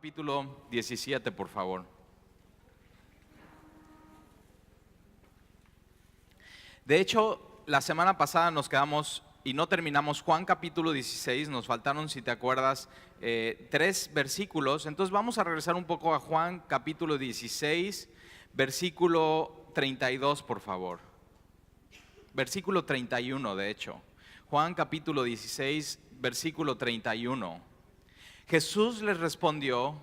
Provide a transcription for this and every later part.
capítulo 17, por favor. De hecho, la semana pasada nos quedamos y no terminamos Juan capítulo 16, nos faltaron, si te acuerdas, 3 versículos. Entonces vamos a regresar un poco a Juan capítulo 16, versículo 32, por favor. Versículo 31, de hecho. Juan capítulo 16, versículo 31. Jesús les respondió: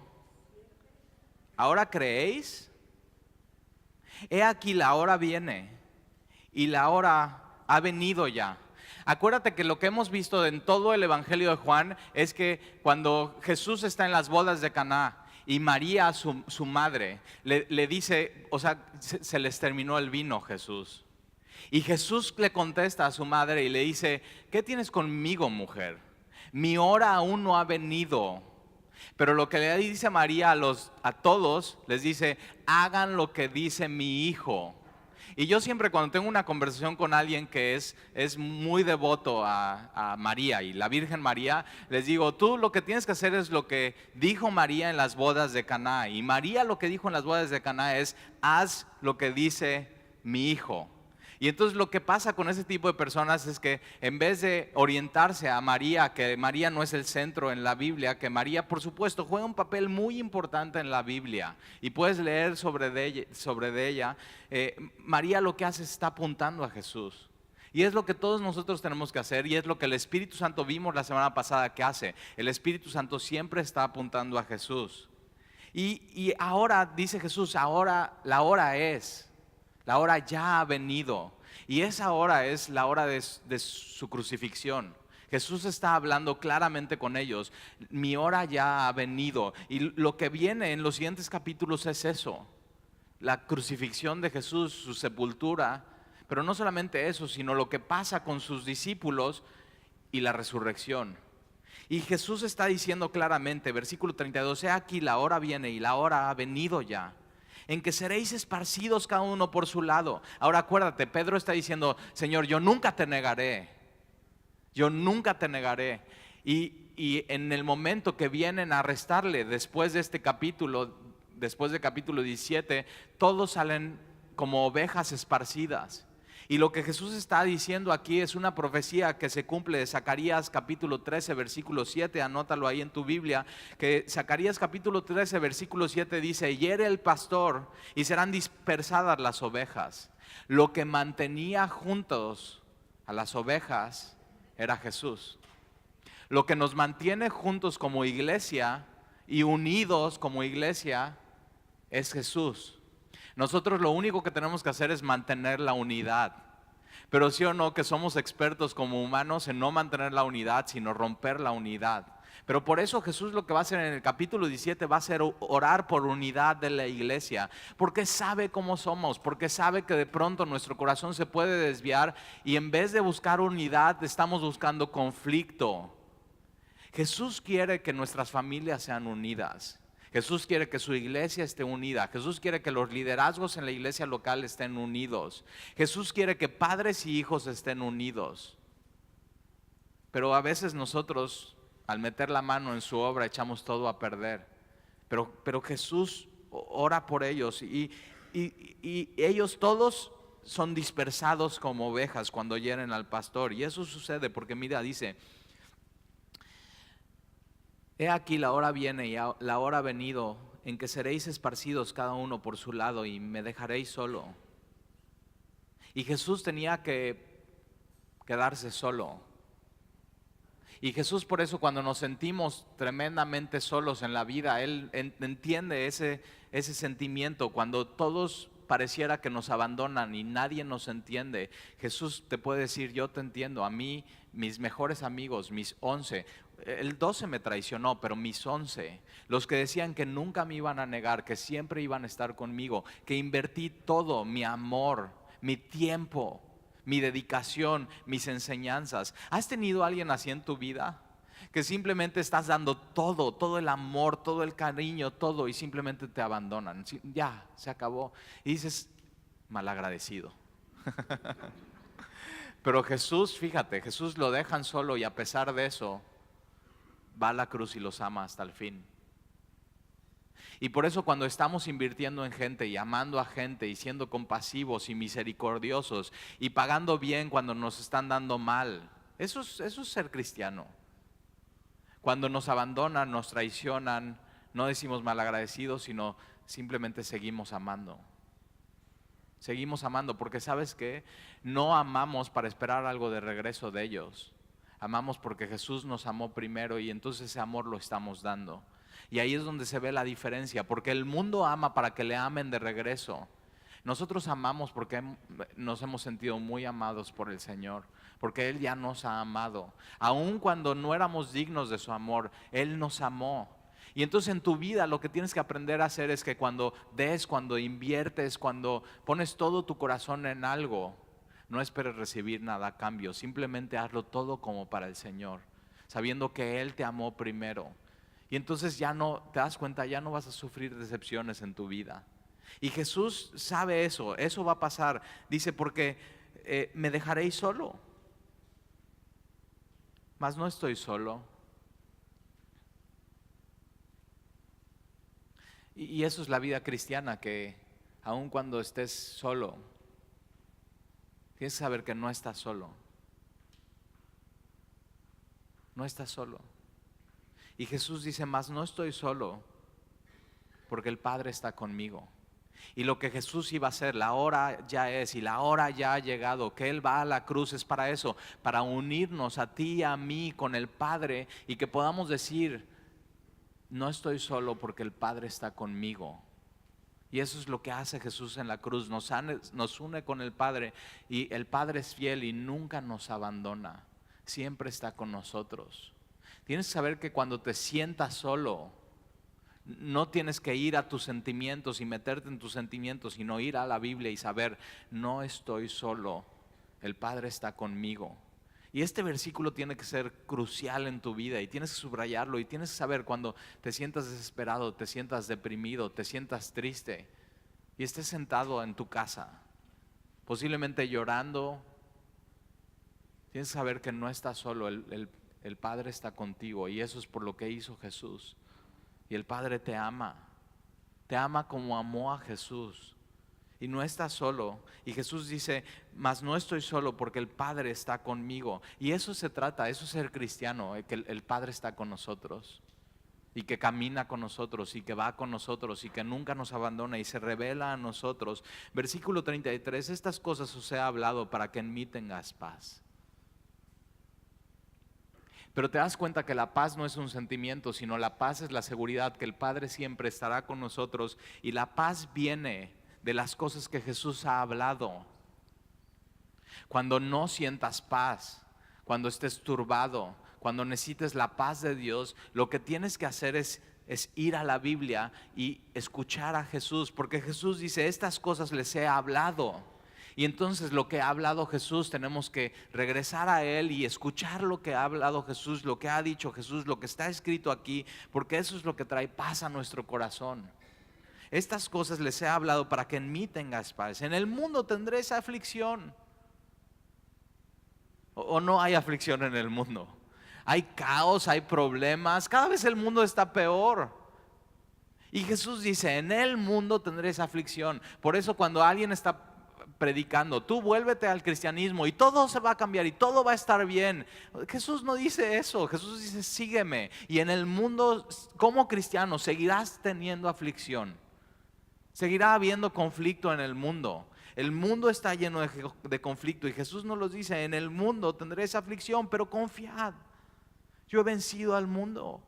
¿ahora creéis? He aquí la hora viene y la hora ha venido ya. Acuérdate que lo que hemos visto en todo el Evangelio de Juan es que cuando Jesús está en las bodas de Caná y María, su madre, le dice, o sea, se les terminó el vino, Jesús. Y Jesús le contesta a su madre y le dice: ¿qué tienes conmigo, mujer? Mi hora aún no ha venido. Pero lo que le dice María a todos, les dice: hagan lo que dice mi hijo. Y yo siempre, cuando tengo una conversación con alguien que es muy devoto a María y la Virgen María, les digo: tú lo que tienes que hacer es lo que dijo María en las bodas de Caná. Y María lo que dijo en las bodas de Caná es: haz lo que dice mi hijo. Y entonces lo que pasa con ese tipo de personas es que en vez de orientarse a María, que María no es el centro en la Biblia, que María por supuesto juega un papel muy importante en la Biblia y puedes leer sobre de ella, María lo que hace es está apuntando a Jesús. Y es lo que todos nosotros tenemos que hacer y es lo que el Espíritu Santo vimos la semana pasada que hace. El Espíritu Santo siempre está apuntando a Jesús. Y ahora dice Jesús, ahora la hora es. La hora ya ha venido y esa hora es la hora de su crucifixión. Jesús está hablando claramente con ellos: mi hora ya ha venido. Y lo que viene en los siguientes capítulos es eso: la crucifixión de Jesús, su sepultura, pero no solamente eso, sino lo que pasa con sus discípulos y la resurrección. Y Jesús está diciendo claramente, versículo 32, he aquí la hora viene y la hora ha venido ya, en que seréis esparcidos cada uno por su lado. Ahora acuérdate, Pedro está diciendo: Señor, yo nunca te negaré. Yo nunca te negaré. Y en el momento que vienen a arrestarle, después de este capítulo, después del capítulo 17, todos salen como ovejas esparcidas. Y lo que Jesús está diciendo aquí es una profecía que se cumple de Zacarías capítulo 13, versículo 7, anótalo ahí en tu Biblia, que Zacarías capítulo 13, versículo 7 dice: hiere el pastor y serán dispersadas las ovejas. Lo que mantenía juntos a las ovejas era Jesús. Lo que nos mantiene juntos como iglesia y unidos como iglesia es Jesús. Nosotros lo único que tenemos que hacer es mantener la unidad. Pero sí o no que somos expertos como humanos en no mantener la unidad, sino romper la unidad. Pero por eso Jesús lo que va a hacer en el capítulo 17 va a ser orar por unidad de la iglesia. Porque sabe cómo somos, porque sabe que de pronto nuestro corazón se puede desviar y en vez de buscar unidad estamos buscando conflicto. Jesús quiere que nuestras familias sean unidas. Jesús quiere que su iglesia esté unida. Jesús quiere que los liderazgos en la iglesia local estén unidos. Jesús quiere que padres y hijos estén unidos. Pero a veces nosotros, al meter la mano en su obra, echamos todo a perder. Pero Jesús ora por ellos y ellos todos son dispersados como ovejas cuando hieren al pastor. Y eso sucede porque mira, dice: he aquí la hora viene y la hora ha venido, en que seréis esparcidos cada uno por su lado y me dejaréis solo. Y Jesús tenía que quedarse solo. Y Jesús, por eso, cuando nos sentimos tremendamente solos en la vida, Él entiende ese sentimiento. Cuando todos pareciera que nos abandonan y nadie nos entiende, Jesús te puede decir: yo te entiendo. A mí, mis mejores amigos, mis 11, el 12 me traicionó, pero mis 11, los que decían que nunca me iban a negar, que siempre iban a estar conmigo, que invertí todo, mi amor, mi tiempo, mi dedicación, mis enseñanzas. ¿Has tenido alguien así en tu vida? Que simplemente estás dando todo el amor, todo el cariño, todo, y simplemente te abandonan. Ya, se acabó. Y dices: malagradecido. Pero Jesús, fíjate, Jesús lo dejan solo y a pesar de eso va a la cruz y los ama hasta el fin. Y por eso cuando estamos invirtiendo en gente y amando a gente y siendo compasivos y misericordiosos y pagando bien cuando nos están dando mal, eso es ser cristiano. Cuando nos abandonan, nos traicionan, no decimos malagradecidos, sino simplemente seguimos amando. Seguimos amando porque ¿sabes qué? No amamos para esperar algo de regreso de ellos. Amamos porque Jesús nos amó primero y entonces ese amor lo estamos dando. Y ahí es donde se ve la diferencia, porque el mundo ama para que le amen de regreso. Nosotros amamos porque nos hemos sentido muy amados por el Señor, porque Él ya nos ha amado. Aun cuando no éramos dignos de su amor, Él nos amó. Y entonces en tu vida lo que tienes que aprender a hacer es que cuando des, cuando inviertes, cuando pones todo tu corazón en algo, no esperes recibir nada a cambio, simplemente hazlo todo como para el Señor, sabiendo que Él te amó primero. Y entonces ya no, te das cuenta, ya no vas a sufrir decepciones en tu vida. Y Jesús sabe eso va a pasar. Dice, porque me dejaréis solo, mas no estoy solo. Y eso es la vida cristiana, que aun cuando estés solo, tienes que saber que no estás solo. No estás solo. Y Jesús dice, mas no estoy solo, porque el Padre está conmigo. Y lo que Jesús iba a hacer, la hora ya es y la hora ya ha llegado, que Él va a la cruz es para eso, para unirnos a ti y a mí con el Padre y que podamos decir, no estoy solo porque el Padre está conmigo. Y eso es lo que hace Jesús en la cruz, nos une con el Padre y el Padre es fiel y nunca nos abandona, siempre está con nosotros. Tienes que saber que cuando te sientas solo, no tienes que ir a tus sentimientos y meterte en tus sentimientos, sino ir a la Biblia y saber, no estoy solo, el Padre está conmigo. Y este versículo tiene que ser crucial en tu vida y tienes que subrayarlo y tienes que saber cuando te sientas desesperado, te sientas deprimido, te sientas triste y estés sentado en tu casa, posiblemente llorando, tienes que saber que no estás solo, el Padre está contigo y eso es por lo que hizo Jesús. Y el Padre te ama como amó a Jesús. Y no estás solo. Y Jesús dice, mas no estoy solo porque el Padre está conmigo. Y eso se trata, eso es ser cristiano, que el Padre está con nosotros. Y que camina con nosotros y que va con nosotros y que nunca nos abandona y se revela a nosotros. Versículo 33, estas cosas os he hablado para que en mí tengas paz. Pero te das cuenta que la paz no es un sentimiento, sino la paz es la seguridad que el Padre siempre estará con nosotros y la paz viene de las cosas que Jesús ha hablado. Cuando no sientas paz, cuando estés turbado, cuando necesites la paz de Dios, lo que tienes que hacer es ir a la Biblia y escuchar a Jesús, porque Jesús dice, estas cosas les he hablado. Y entonces lo que ha hablado Jesús tenemos que regresar a Él y escuchar lo que ha hablado Jesús, lo que ha dicho Jesús, lo que está escrito aquí, porque eso es lo que trae paz a nuestro corazón. Estas cosas les he hablado para que en mí tengas paz. En el mundo tendréis aflicción. ¿O no hay aflicción en el mundo? Hay caos, hay problemas, cada vez el mundo está peor. Y Jesús dice, en el mundo tendréis aflicción. Por eso cuando alguien está predicando, tú vuélvete al cristianismo y todo se va a cambiar y todo va a estar bien. Jesús no dice eso, Jesús dice sígueme. Y en el mundo como cristiano seguirás teniendo aflicción, seguirá habiendo conflicto en el mundo. El mundo está lleno de conflicto y Jesús nos lo dice, en el mundo tendréis aflicción, pero confiad, yo he vencido al mundo.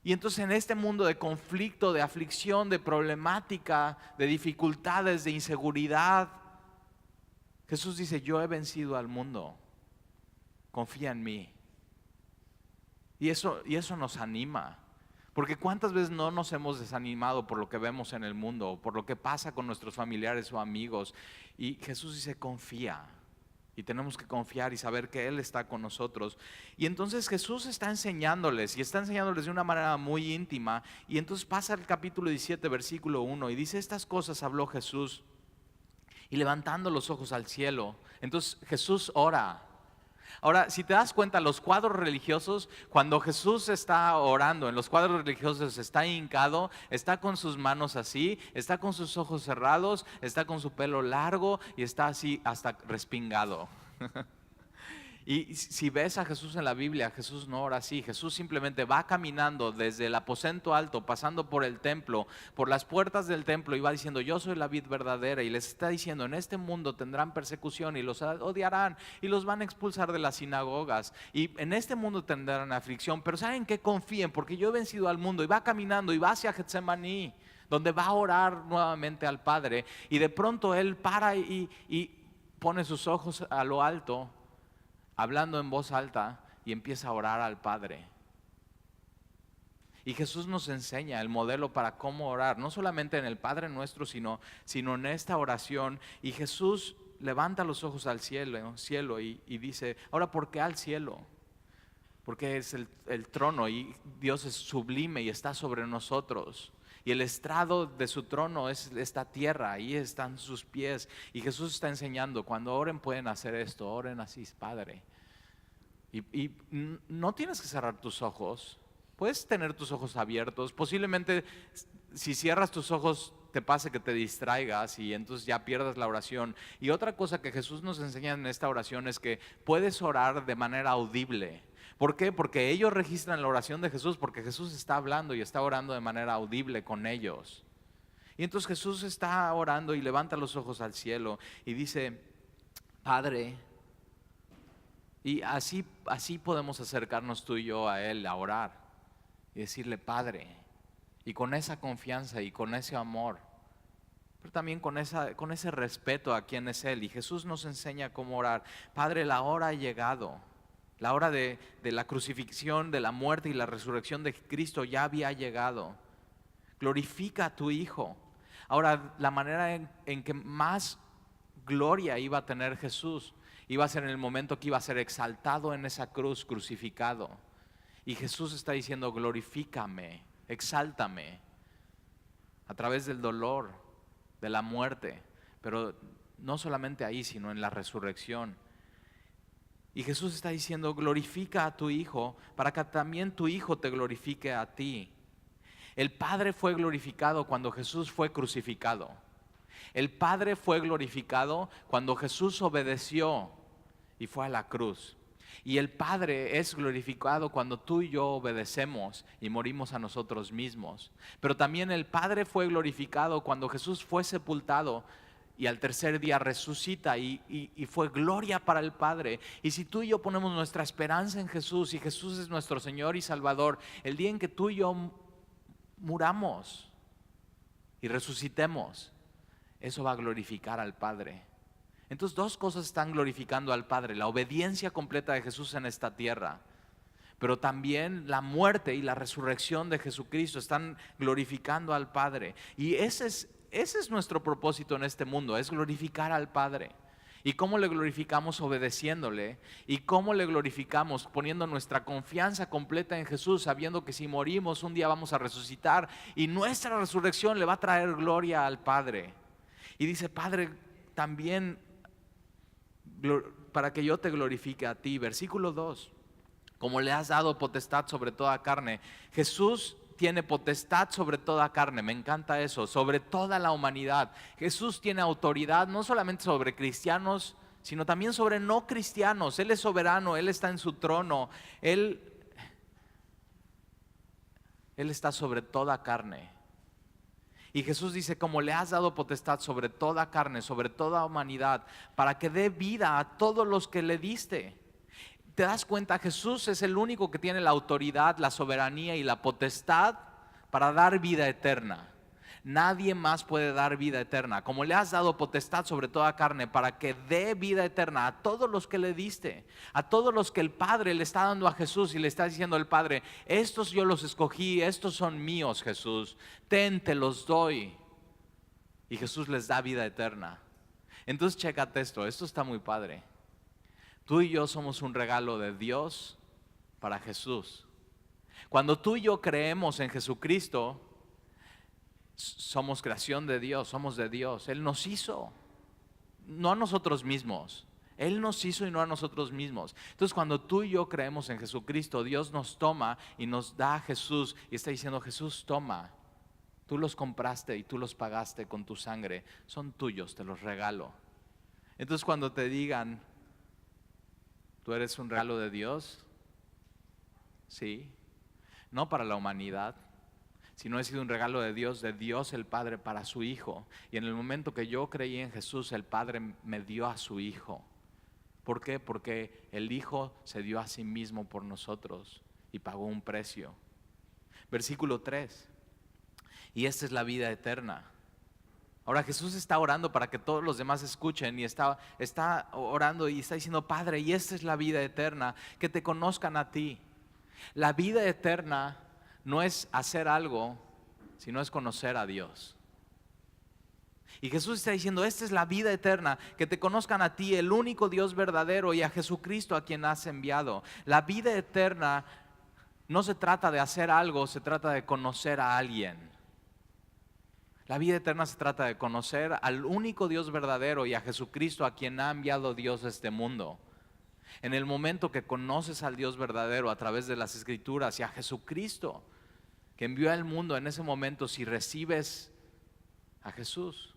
Y entonces en este mundo de conflicto, de aflicción, de problemática, de dificultades, de inseguridad, Jesús dice, yo he vencido al mundo, confía en mí. Y eso nos anima, porque cuántas veces no nos hemos desanimado por lo que vemos en el mundo, por lo que pasa con nuestros familiares o amigos. Y Jesús dice, confía. Y tenemos que confiar y saber que Él está con nosotros. Y entonces Jesús está enseñándoles, y está enseñándoles de una manera muy íntima. Y entonces pasa el capítulo 17, versículo 1, y dice, estas cosas habló Jesús, y levantando los ojos al cielo. Entonces Jesús ora. Ahora, si te das cuenta, los cuadros religiosos, cuando Jesús está orando, en los cuadros religiosos está hincado, está con sus manos así, está con sus ojos cerrados, está con su pelo largo y está así hasta respingado. Y si ves a Jesús en la Biblia, Jesús no ora así. Jesús simplemente va caminando desde el aposento alto, pasando por el templo, por las puertas del templo, y va diciendo: yo soy la vid verdadera. Y les está diciendo: en este mundo tendrán persecución y los odiarán y los van a expulsar de las sinagogas. Y en este mundo tendrán aflicción, pero ¿saben qué? Confíen, porque yo he vencido al mundo. Y va caminando y va hacia Getsemaní, donde va a orar nuevamente al Padre. Y de pronto Él para y pone sus ojos a lo alto, hablando en voz alta, y empieza a orar al Padre. Y Jesús nos enseña el modelo para cómo orar, no solamente en el Padre Nuestro, sino en esta oración. Y Jesús levanta los ojos al cielo y dice: ahora, ¿por qué al cielo? Porque es el trono, y Dios es sublime y está sobre nosotros. Y el estrado de su trono es esta tierra, ahí están sus pies. Y Jesús está enseñando: cuando oren pueden hacer esto, oren así, Padre. Y no tienes que cerrar tus ojos, puedes tener tus ojos abiertos. Posiblemente si cierras tus ojos te pase que te distraigas y entonces ya pierdas la oración. Y otra cosa que Jesús nos enseña en esta oración es que puedes orar de manera audible. ¿Por qué? Porque ellos registran la oración de Jesús, porque Jesús está hablando y está orando de manera audible con ellos. Y entonces Jesús está orando y levanta los ojos al cielo y dice: Padre. Y así podemos acercarnos tú y yo a Él a orar y decirle: Padre. Y con esa confianza y con ese amor, pero también con ese respeto a quién es Él. Y Jesús nos enseña cómo orar: Padre, la hora ha llegado. La hora de la crucifixión, de la muerte y la resurrección de Cristo ya había llegado. Glorifica a tu Hijo. Ahora, la manera en que más gloria iba a tener Jesús iba a ser en el momento que iba a ser exaltado en esa cruz, crucificado. Y Jesús está diciendo: glorifícame, exáltame a través del dolor, de la muerte, pero no solamente ahí, sino en la resurrección. Y Jesús está diciendo: glorifica a tu Hijo para que también tu Hijo te glorifique a ti. El Padre fue glorificado cuando Jesús fue crucificado. El Padre fue glorificado cuando Jesús obedeció y fue a la cruz. Y el Padre es glorificado cuando tú y yo obedecemos y morimos a nosotros mismos. Pero también el Padre fue glorificado cuando Jesús fue sepultado y al tercer día resucita y fue gloria para el Padre. Y si tú y yo ponemos nuestra esperanza en Jesús y Jesús es nuestro Señor y Salvador, el día en que tú y yo muramos y resucitemos, eso va a glorificar al Padre. Entonces, dos cosas están glorificando al Padre: la obediencia completa de Jesús en esta tierra, pero también la muerte y la resurrección de Jesucristo están glorificando al Padre. Y ese es nuestro propósito en este mundo, es glorificar al Padre. ¿Y cómo le glorificamos? Obedeciéndole. ¿Y cómo le glorificamos? Poniendo nuestra confianza completa en Jesús, sabiendo que si morimos un día vamos a resucitar y nuestra resurrección le va a traer gloria al Padre. Y dice: Padre, también para que yo te glorifique a ti. Versículo 2: como le has dado potestad sobre toda carne. Jesús tiene potestad sobre toda carne, me encanta eso, sobre toda la humanidad. Jesús tiene autoridad no solamente sobre cristianos, sino también sobre no cristianos. Él es soberano, Él está en su trono, Él está sobre toda carne. Y Jesús dice: como le has dado potestad sobre toda carne, sobre toda humanidad, para que dé vida a todos los que le diste. ¿Te das cuenta? Jesús es el único que tiene la autoridad, la soberanía y la potestad para dar vida eterna. Nadie más puede dar vida eterna. Como le has dado potestad sobre toda carne para que dé vida eterna a todos los que le diste, a todos los que el Padre le está dando a Jesús, y le está diciendo el Padre: estos yo los escogí, estos son míos, Jesús, te los doy. Y Jesús les da vida eterna. Entonces chécate esto está muy padre. Tú y yo somos un regalo de Dios para Jesús. Cuando tú y yo creemos en Jesucristo, somos creación de Dios, somos de Dios. Él nos hizo, no a nosotros mismos. Él nos hizo y no a nosotros mismos. Entonces cuando tú y yo creemos en Jesucristo, Dios nos toma y nos da a Jesús y está diciendo: Jesús, toma, tú los compraste y tú los pagaste con tu sangre, son tuyos, te los regalo. Entonces cuando te digan: tú eres un regalo de Dios, sí, no para la humanidad, sino he sido un regalo de Dios el Padre para su Hijo. Y en el momento que yo creí en Jesús, el Padre me dio a su Hijo. ¿Por qué? Porque el Hijo se dio a sí mismo por nosotros y pagó un precio. Versículo 3. Y esta es la vida eterna. Ahora Jesús está orando para que todos los demás escuchen y está orando y está diciendo: Padre, y esta es la vida eterna, que te conozcan a ti. La vida eterna no es hacer algo, sino es conocer a Dios. Y Jesús está diciendo: esta es la vida eterna, que te conozcan a ti, el único Dios verdadero, y a Jesucristo a quien has enviado. La vida eterna no se trata de hacer algo, se trata de conocer a alguien. La vida eterna se trata de conocer al único Dios verdadero y a Jesucristo a quien ha enviado Dios a este mundo. En el momento que conoces al Dios verdadero a través de las Escrituras y a Jesucristo que envió al mundo, en ese momento, si recibes a Jesús,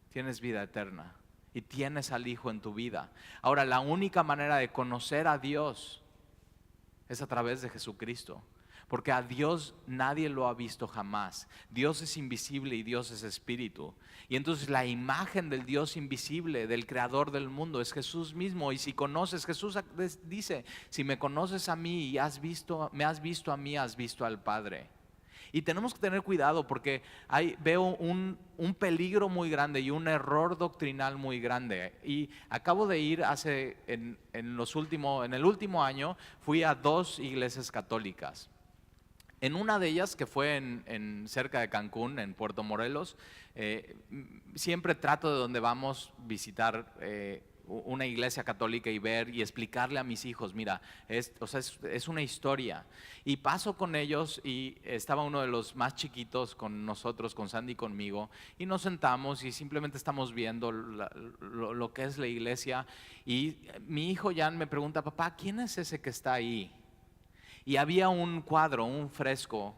tienes vida eterna y tienes al Hijo en tu vida. Ahora, la única manera de conocer a Dios es a través de Jesucristo, porque a Dios nadie lo ha visto jamás. Dios es invisible y Dios es espíritu. Y entonces la imagen del Dios invisible, del creador del mundo, es Jesús mismo. Y si conoces, Jesús dice: si me conoces a mí y me has visto a mí, has visto al Padre. Y tenemos que tener cuidado porque veo un peligro muy grande y un error doctrinal muy grande. Y acabo de ir en el último año, fui a 2 iglesias católicas. En una de ellas, que fue cerca de Cancún, en Puerto Morelos, siempre trato de donde vamos visitar una iglesia católica y ver y explicarle a mis hijos: mira, es una historia. Y paso con ellos y estaba uno de los más chiquitos con nosotros, con Sandy y conmigo, y nos sentamos y simplemente estamos viendo lo que es la iglesia. Y mi hijo Jan me pregunta: papá, ¿quién es ese que está ahí? Y había un cuadro, un fresco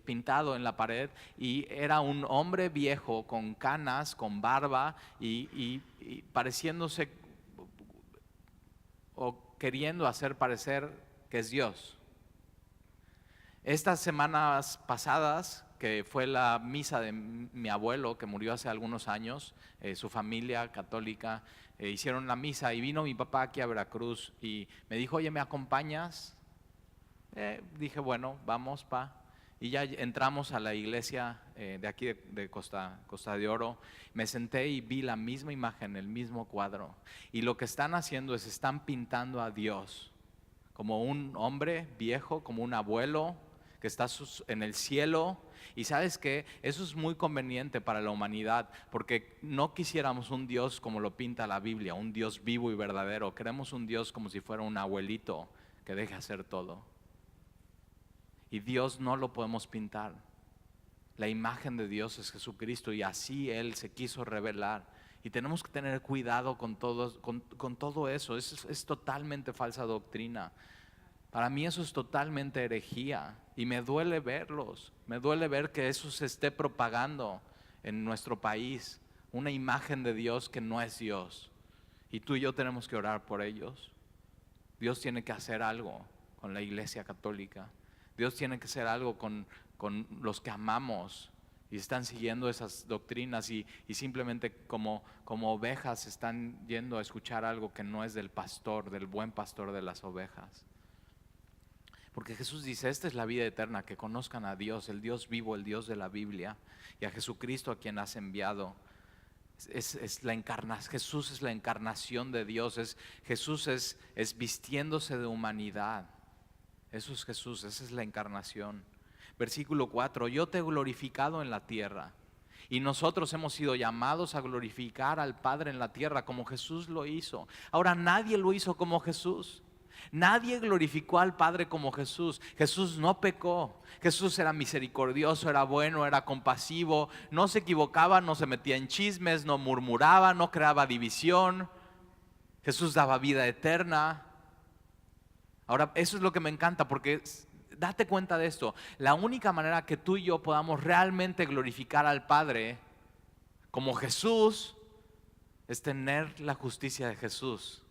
pintado en la pared, y era un hombre viejo con canas, con barba y pareciéndose o queriendo hacer parecer que es Dios. Estas semanas pasadas, que fue la misa de mi abuelo que murió hace algunos años, su familia católica hicieron la misa y vino mi papá aquí a Veracruz y me dijo: oye, ¿me acompañas? Dije: bueno, vamos, pa. Y ya entramos a la iglesia de aquí de Costa de Oro. Me senté y vi la misma imagen, el mismo cuadro. Y lo que están haciendo es están pintando a Dios como un hombre viejo, como un abuelo que está en el cielo. Y sabes que eso es muy conveniente para la humanidad, porque no quisiéramos un Dios como lo pinta la Biblia, un Dios vivo y verdadero. Queremos un Dios como si fuera un abuelito que deje hacer todo. Y Dios no lo podemos pintar. La imagen de Dios es Jesucristo y así Él se quiso revelar. Y tenemos que tener cuidado con todo eso. Es totalmente falsa doctrina. Para mí eso es totalmente herejía y me duele verlos. Me duele ver que eso se esté propagando en nuestro país. Una imagen de Dios que no es Dios. Y tú y yo tenemos que orar por ellos. Dios tiene que hacer algo con la iglesia católica. Dios tiene que hacer algo con los que amamos y están siguiendo esas doctrinas y simplemente como ovejas están yendo a escuchar algo que no es del pastor, del buen pastor de las ovejas. Porque Jesús dice: esta es la vida eterna, que conozcan a Dios, el Dios vivo, el Dios de la Biblia, y a Jesucristo a quien has enviado. Jesús es la encarnación de Dios. Jesús es vistiéndose de humanidad. Eso es Jesús, esa es la encarnación. Versículo 4: yo te he glorificado en la tierra. Y nosotros hemos sido llamados a glorificar al Padre en la tierra como Jesús lo hizo. Ahora, nadie lo hizo como Jesús. Nadie glorificó al Padre como Jesús. Jesús no pecó. Jesús era misericordioso, era bueno, era compasivo, no se equivocaba, no se metía en chismes, no murmuraba, no creaba división. Jesús daba vida eterna. Ahora, eso es lo que me encanta, porque date cuenta de esto. La única manera que tú y yo podamos realmente glorificar al Padre como Jesús es tener la justicia de Jesús.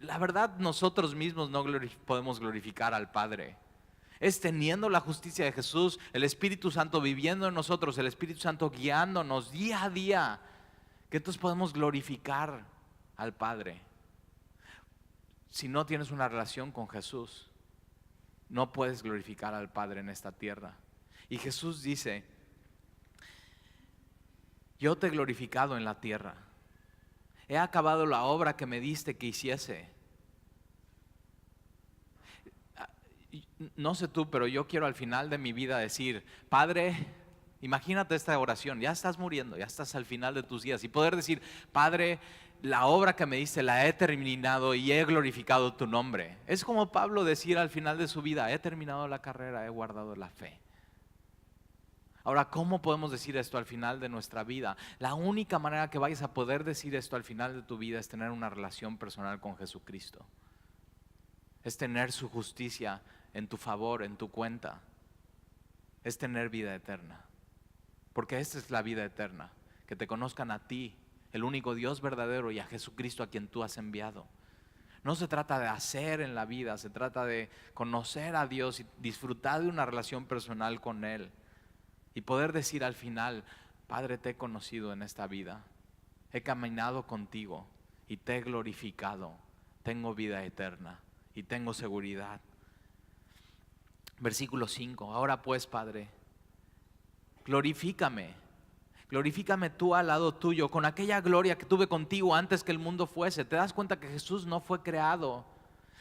La verdad, nosotros mismos no podemos glorificar al Padre. Es teniendo la justicia de Jesús, el Espíritu Santo viviendo en nosotros, el Espíritu Santo guiándonos día a día, que entonces podemos glorificar al Padre. Si no tienes una relación con Jesús, no puedes glorificar al Padre en esta tierra. Y Jesús dice: yo te he glorificado en la tierra. He acabado la obra que me diste que hiciese. No sé tú, pero yo quiero al final de mi vida decir: Padre, imagínate esta oración, ya estás muriendo, ya estás al final de tus días, y poder decir: Padre, la obra que me diste la he terminado y he glorificado tu nombre. Es como Pablo decir al final de su vida: he terminado la carrera, he guardado la fe. Ahora, ¿cómo podemos decir esto al final de nuestra vida? La única manera que vayas a poder decir esto al final de tu vida es tener una relación personal con Jesucristo. Es tener su justicia en tu favor, en tu cuenta. Es tener vida eterna. Porque esta es la vida eterna, que te conozcan a ti, el único Dios verdadero, y a Jesucristo a quien tú has enviado. No se trata de hacer en la vida, se trata de conocer a Dios y disfrutar de una relación personal con Él. Y poder decir al final: Padre, te he conocido en esta vida, he caminado contigo y te he glorificado, tengo vida eterna y tengo seguridad. Versículo 5, ahora pues, Padre, glorifícame tú al lado tuyo con aquella gloria que tuve contigo antes que el mundo fuese. ¿Te das cuenta que Jesús no fue creado?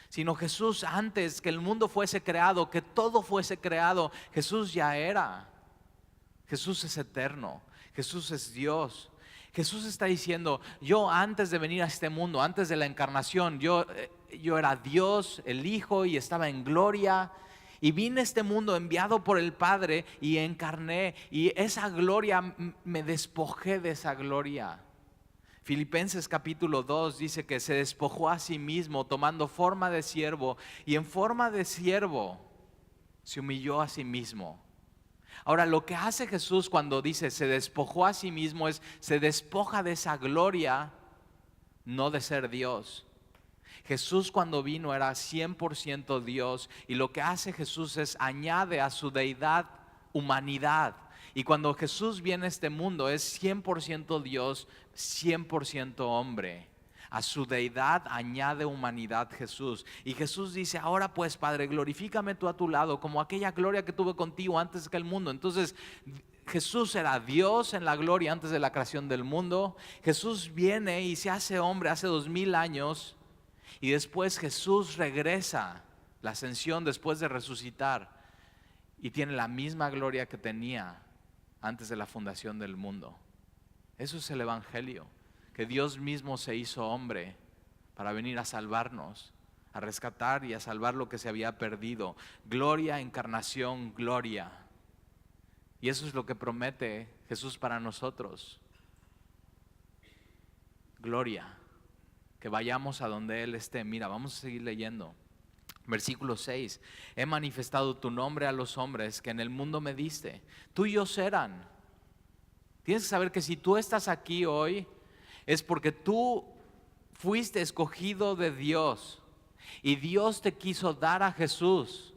Sino Jesús, antes que el mundo fuese creado, que todo fuese creado, Jesús ya era. Jesús es eterno, Jesús es Dios. Jesús está diciendo: yo antes de venir a este mundo, antes de la encarnación, yo era Dios, el Hijo, y estaba en gloria. Y vine a este mundo enviado por el Padre y encarné, y esa gloria, me despojé de esa gloria. Filipenses capítulo 2 dice que se despojó a sí mismo tomando forma de siervo, y en forma de siervo se humilló a sí mismo. Ahora, lo que hace Jesús cuando dice se despojó a sí mismo es: se despoja de esa gloria, no de ser Dios. Jesús cuando vino era 100% Dios, y lo que hace Jesús es añade a su deidad humanidad. Y cuando Jesús viene a este mundo es 100% Dios, 100% hombre. A su deidad añade humanidad Jesús. Y Jesús dice: ahora pues, Padre, glorifícame tú a tu lado como aquella gloria que tuve contigo antes que el mundo. Entonces, Jesús era Dios en la gloria antes de la creación del mundo. Jesús viene y se hace hombre hace 2000 años. Y después Jesús regresa, la ascensión después de resucitar, y tiene la misma gloria que tenía antes de la fundación del mundo. Eso es el Evangelio, que Dios mismo se hizo hombre para venir a salvarnos, a rescatar y a salvar lo que se había perdido. Gloria, encarnación, gloria. Y eso es lo que promete Jesús para nosotros. Gloria. Que vayamos a donde Él esté. Mira, vamos a seguir leyendo. Versículo 6. He manifestado tu nombre a los hombres que en el mundo me diste. Tuyos serán. Tienes que saber que si tú estás aquí hoy, es porque tú fuiste escogido de Dios y Dios te quiso dar a Jesús.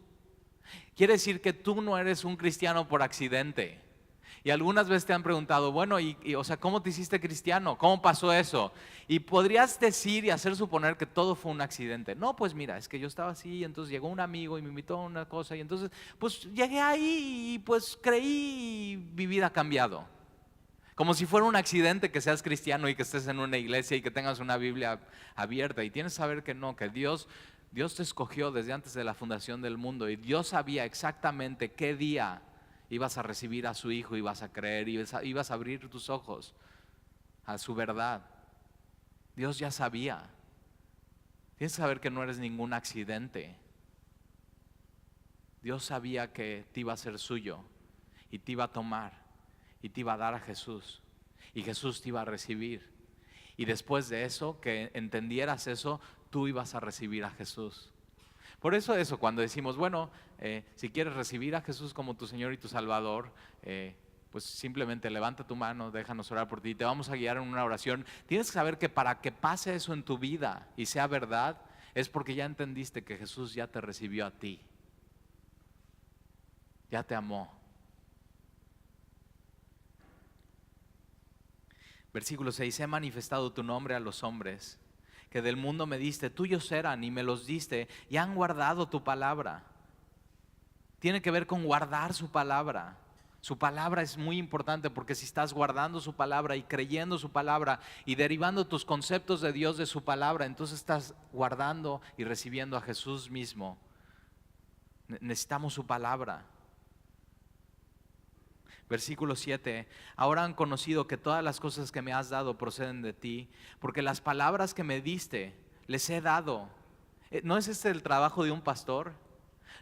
Quiere decir que tú no eres un cristiano por accidente. Y algunas veces te han preguntado: bueno, o sea, ¿cómo te hiciste cristiano? ¿Cómo pasó eso? Y podrías decir y hacer suponer que todo fue un accidente. No, pues mira, es que yo estaba así, y entonces llegó un amigo y me invitó a una cosa, y entonces pues llegué ahí y pues creí y mi vida ha cambiado. Como si fuera un accidente que seas cristiano y que estés en una iglesia y que tengas una Biblia abierta. Y tienes que saber que no, que Dios te escogió desde antes de la fundación del mundo, y Dios sabía exactamente qué día ibas a recibir a su Hijo, ibas a creer, ibas a abrir tus ojos a su verdad. Dios ya sabía. Tienes que saber que no eres ningún accidente. Dios sabía que te iba a ser suyo y te iba a tomar y te iba a dar a Jesús, y Jesús te iba a recibir. Y después de eso, que entendieras eso, tú ibas a recibir a Jesús. Por eso cuando decimos, bueno, si quieres recibir a Jesús como tu Señor y tu Salvador, pues simplemente levanta tu mano, déjanos orar por ti, te vamos a guiar en una oración. Tienes que saber que para que pase eso en tu vida y sea verdad, es porque ya entendiste que Jesús ya te recibió a ti, ya te amó. Versículo 6, he manifestado tu nombre a los hombres, que del mundo me diste, tuyos eran y me los diste, y han guardado tu palabra. Tiene que ver con guardar su palabra. Su palabra es muy importante porque si estás guardando su palabra y creyendo su palabra y derivando tus conceptos de Dios de su palabra, entonces estás guardando y recibiendo a Jesús mismo. Necesitamos su palabra. Versículo 7, ahora han conocido que todas las cosas que me has dado proceden de ti, porque las palabras que me diste les he dado. ¿No es este el trabajo de un pastor?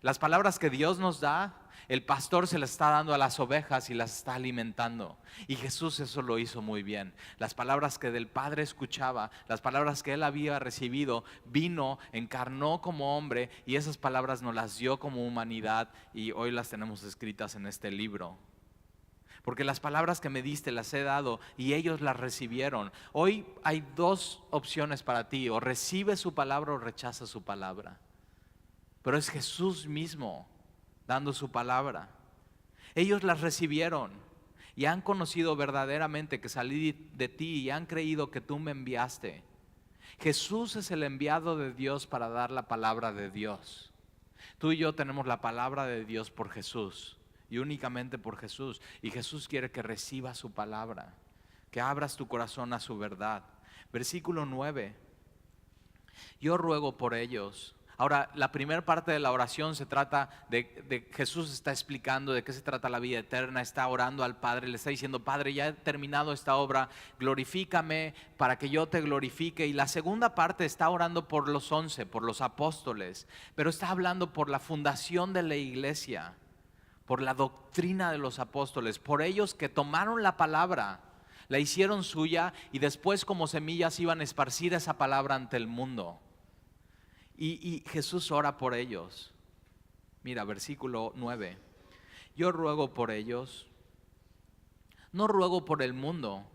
Las palabras que Dios nos da, el pastor se las está dando a las ovejas y las está alimentando. Y Jesús eso lo hizo muy bien. Las palabras que del Padre escuchaba, las palabras que Él había recibido, vino, encarnó como hombre y esas palabras nos las dio como humanidad y hoy las tenemos escritas en este libro. Porque las palabras que me diste las he dado y ellos las recibieron. Hoy hay dos opciones para ti, o recibes su palabra o rechazas su palabra. Pero es Jesús mismo dando su palabra. Ellos las recibieron y han conocido verdaderamente que salí de ti y han creído que tú me enviaste. Jesús es el enviado de Dios para dar la palabra de Dios. Tú y yo tenemos la palabra de Dios por Jesús. Y únicamente por Jesús. Y Jesús quiere que recibas su palabra, que abras tu corazón a su verdad. Versículo 9. Yo ruego por ellos. Ahora, la primera parte de la oración se trata de Jesús está explicando de qué se trata la vida eterna, está orando al Padre, le está diciendo, Padre, ya he terminado esta obra, glorifícame para que yo te glorifique. Y la segunda parte está orando por los 11, por los apóstoles, pero está hablando por la fundación de la iglesia, por la doctrina de los apóstoles, por ellos que tomaron la palabra, la hicieron suya y después como semillas iban a esparcir esa palabra ante el mundo. Y Jesús ora por ellos. Mira, versículo 9. Yo ruego por ellos, no ruego por el mundo.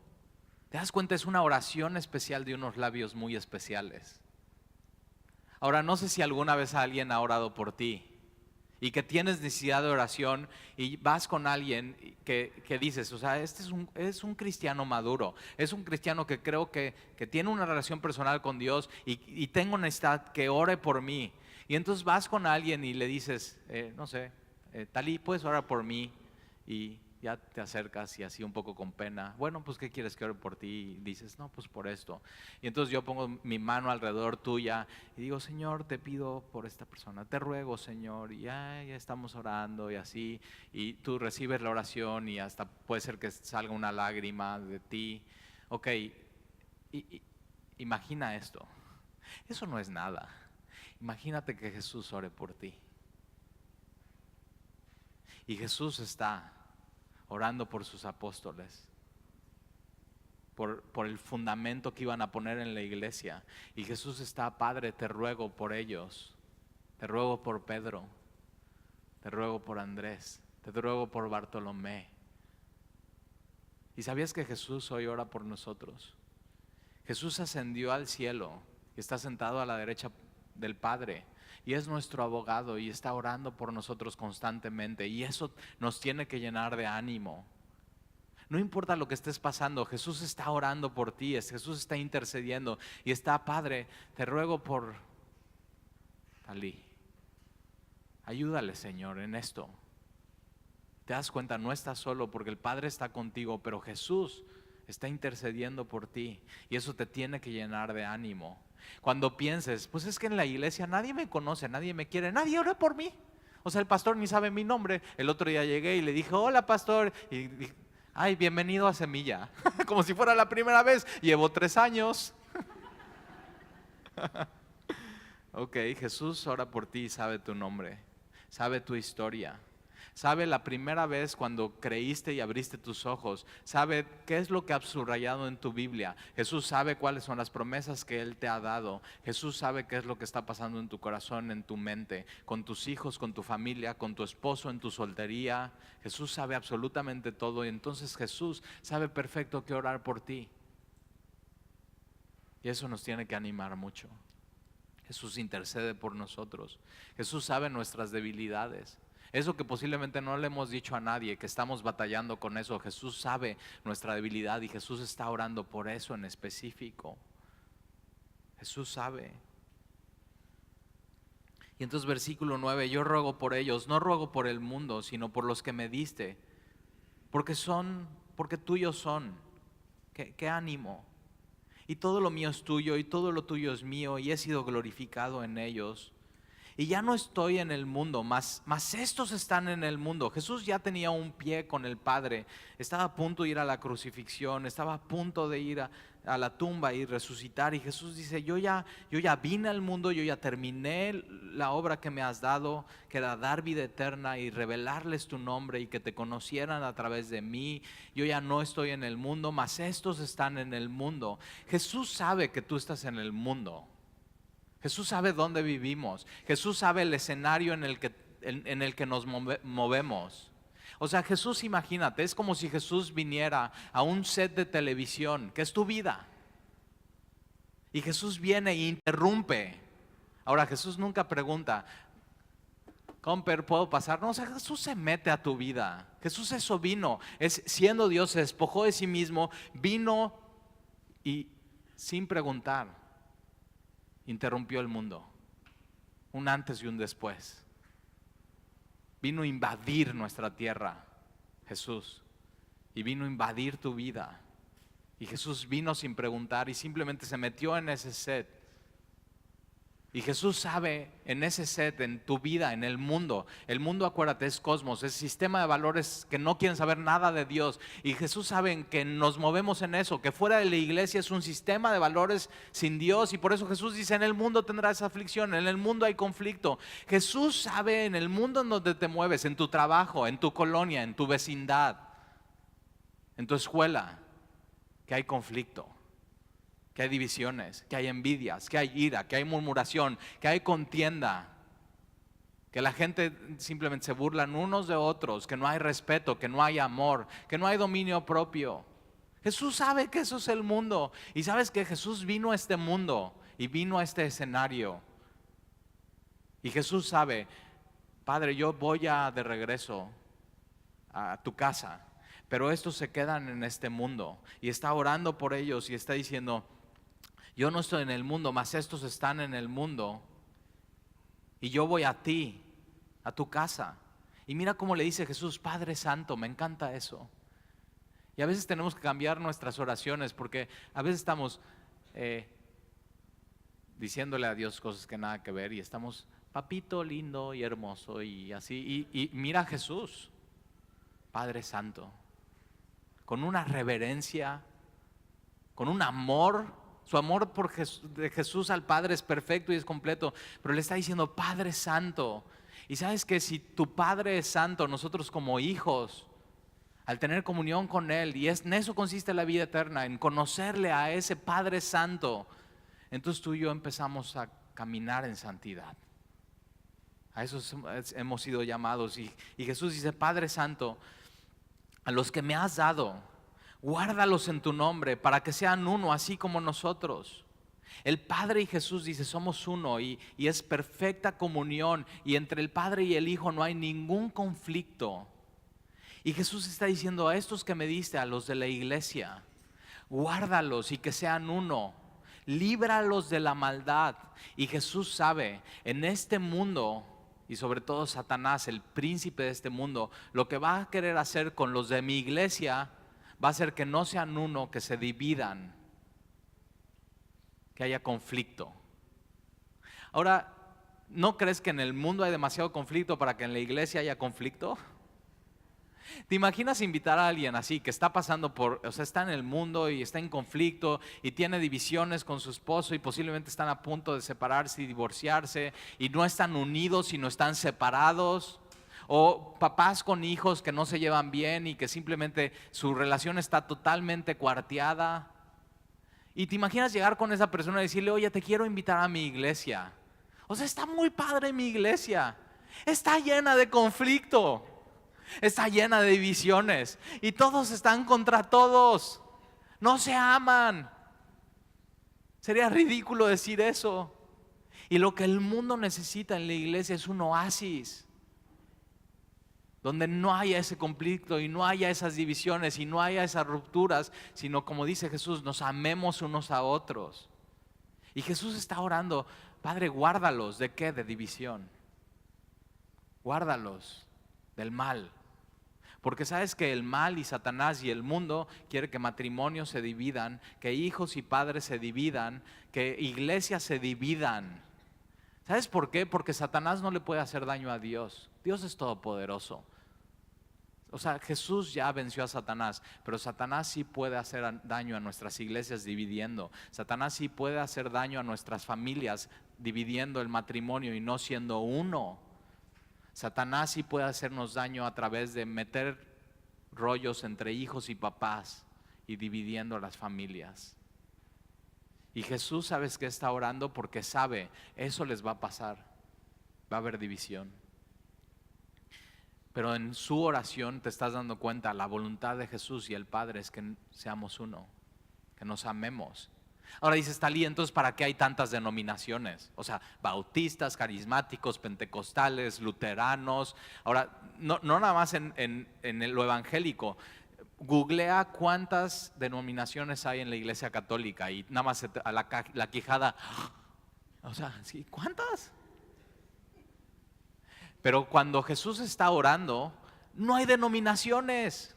¿Te das cuenta? Es una oración especial de unos labios muy especiales. Ahora, no sé si alguna vez alguien ha orado por ti y que tienes necesidad de oración y vas con alguien que dices, o sea, este es un cristiano maduro, es un cristiano que creo que tiene una relación personal con Dios y tengo necesidad que ore por mí. Y entonces vas con alguien y le dices, no sé, Talí, ¿puedes orar por mí? Y ya te acercas y así un poco con pena, bueno, pues ¿qué quieres que ore por ti? Y dices, no, pues por esto. Y entonces yo pongo mi mano alrededor tuya y digo, Señor, te pido por esta persona, te ruego, Señor, y ya estamos orando y así, y tú recibes la oración y hasta puede ser que salga una lágrima de ti. Ok, imagina esto, eso no es nada. Imagínate que Jesús ore por ti. Y Jesús está orando por sus apóstoles, por el fundamento que iban a poner en la iglesia. Y Jesús está, Padre, te ruego por ellos, te ruego por Pedro, te ruego por Andrés, te ruego por Bartolomé. ¿Y sabías que Jesús hoy ora por nosotros? Jesús ascendió al cielo y está sentado a la derecha del Padre. Y es nuestro abogado y está orando por nosotros constantemente. Y eso nos tiene que llenar de ánimo. No importa lo que estés pasando, Jesús está orando por ti, Jesús está intercediendo. Y está, Padre, te ruego por Talí. Ayúdale, Señor, en esto. Te das cuenta, no estás solo porque el Padre está contigo, pero Jesús está intercediendo por ti. Y eso te tiene que llenar de ánimo. Cuando pienses, pues es que en la iglesia nadie me conoce, nadie me quiere, nadie ora por mí. O sea, el pastor ni sabe mi nombre. El otro día llegué y le dije, hola pastor. Y dije, ay, bienvenido a Semilla. Como si fuera la primera vez. Llevo 3 años. Ok, Jesús ora por ti y sabe tu nombre, sabe tu historia. Sabe la primera vez cuando creíste y abriste tus ojos. Sabe qué es lo que ha subrayado en tu Biblia. Jesús sabe cuáles son las promesas que Él te ha dado. Jesús sabe qué es lo que está pasando en tu corazón, en tu mente, con tus hijos, con tu familia, con tu esposo, en tu soltería. Jesús sabe absolutamente todo y entonces Jesús sabe perfecto qué orar por ti. Y eso nos tiene que animar mucho. Jesús intercede por nosotros. Jesús sabe nuestras debilidades. Eso que posiblemente no le hemos dicho a nadie, que estamos batallando con eso. Jesús sabe nuestra debilidad y Jesús está orando por eso en específico. Jesús sabe. Y entonces versículo 9, yo ruego por ellos, no ruego por el mundo, sino por los que me diste, porque tuyos son. ¿Qué ánimo? Y todo lo mío es tuyo y todo lo tuyo es mío y he sido glorificado en ellos. Y ya no estoy en el mundo, mas estos están en el mundo. Jesús ya tenía un pie con el Padre, estaba a punto de ir a la crucifixión, estaba a punto de ir a la tumba y resucitar. Y Jesús dice, yo ya vine al mundo, yo ya terminé la obra que me has dado, que era dar vida eterna y revelarles tu nombre y que te conocieran a través de mí. Yo ya no estoy en el mundo, mas estos están en el mundo. Jesús sabe que tú estás en el mundo. Jesús sabe dónde vivimos. Jesús sabe el escenario en el que nos movemos. O sea, Jesús, imagínate, es como si Jesús viniera a un set de televisión, que es tu vida. Y Jesús viene e interrumpe. Ahora, Jesús nunca pregunta, Comper, ¿puedo pasar? No, o sea, Jesús se mete a tu vida. Jesús eso vino. Siendo Dios, se despojó de sí mismo, vino y sin preguntar interrumpió el mundo, un antes y un después. Vino a invadir nuestra tierra, Jesús, y vino a invadir tu vida. Y Jesús vino sin preguntar y simplemente se metió en ese set. Y Jesús sabe en ese set, en tu vida, en el mundo. El mundo, acuérdate, es cosmos, es sistema de valores que no quieren saber nada de Dios. Y Jesús sabe que nos movemos en eso, que fuera de la iglesia es un sistema de valores sin Dios. Y por eso Jesús dice, en el mundo tendrás aflicción, en el mundo hay conflicto. Jesús sabe en el mundo en donde te mueves, en tu trabajo, en tu colonia, en tu vecindad, en tu escuela, que hay conflicto, que hay divisiones, que hay envidias, que hay ira, que hay murmuración, que hay contienda, que la gente simplemente se burlan unos de otros, que no hay respeto, que no hay amor, que no hay dominio propio. Jesús sabe que eso es el mundo. Y sabes que Jesús vino a este mundo y vino a este escenario. Y Jesús sabe, Padre, yo voy de regreso a tu casa, pero estos se quedan en este mundo. Y está orando por ellos y está diciendo, yo no estoy en el mundo, mas estos están en el mundo. Y yo voy a ti, a tu casa. Y mira cómo le dice Jesús, Padre Santo, me encanta eso. Y a veces tenemos que cambiar nuestras oraciones porque a veces estamos diciéndole a Dios cosas que nada que ver y estamos, papito lindo y hermoso y así. Y mira a Jesús, Padre Santo, con una reverencia, con un amor. Su amor de Jesús al Padre es perfecto y es completo, pero le está diciendo Padre Santo. Y sabes que si tu Padre es santo, nosotros como hijos, al tener comunión con Él, y en eso consiste la vida eterna, en conocerle a ese Padre Santo, entonces tú y yo empezamos a caminar en santidad. A eso hemos sido llamados. Y Jesús dice, Padre Santo, a los que me has dado, guárdalos en tu nombre para que sean uno, así como nosotros. El Padre y Jesús dice, somos uno y es perfecta comunión. Y entre el Padre y el Hijo no hay ningún conflicto. Y Jesús está diciendo a estos que me diste, a los de la iglesia, guárdalos y que sean uno. Líbralos de la maldad. Y Jesús sabe, en este mundo, y sobre todo Satanás, el príncipe de este mundo, lo que va a querer hacer con los de mi iglesia va a ser que no sean uno, que se dividan, que haya conflicto. Ahora, ¿no crees que en el mundo hay demasiado conflicto para que en la iglesia haya conflicto? ¿Te imaginas invitar a alguien así, que está pasando está en el mundo y está en conflicto y tiene divisiones con su esposo y posiblemente están a punto de separarse y divorciarse y no están unidos sino están separados? O papás con hijos que no se llevan bien y que simplemente su relación está totalmente cuarteada. Y te imaginas llegar con esa persona y decirle, oye, te quiero invitar a mi iglesia. O sea, está muy padre mi iglesia. Está llena de conflicto. Está llena de divisiones. Y todos están contra todos. No se aman. Sería ridículo decir eso. Y lo que el mundo necesita en la iglesia es un oasis. Donde no haya ese conflicto y no haya esas divisiones y no haya esas rupturas, sino como dice Jesús, nos amemos unos a otros. Y Jesús está orando, Padre, guárdalos. ¿De qué? De división. Guárdalos del mal. Porque sabes que el mal y Satanás y el mundo quiere que matrimonios se dividan, que hijos y padres se dividan, que iglesias se dividan. ¿Sabes por qué? Porque Satanás no le puede hacer daño a Dios. Dios es todopoderoso. O sea, Jesús ya venció a Satanás, pero Satanás sí puede hacer daño a nuestras iglesias dividiendo. Satanás sí puede hacer daño a nuestras familias dividiendo el matrimonio y no siendo uno. Satanás sí puede hacernos daño a través de meter rollos entre hijos y papás y dividiendo las familias. Y Jesús, ¿sabes qué está orando? Porque sabe, eso les va a pasar, va a haber división. Pero en su oración te estás dando cuenta, la voluntad de Jesús y el Padre es que seamos uno, que nos amemos. Ahora dices, Talí, entonces ¿para qué hay tantas denominaciones? O sea, bautistas, carismáticos, pentecostales, luteranos. Ahora, no nada más en lo evangélico. Googlea cuántas denominaciones hay en la iglesia católica y nada más a la quijada. O sea, ¿sí? ¿Cuántas? Pero cuando Jesús está orando, no hay denominaciones.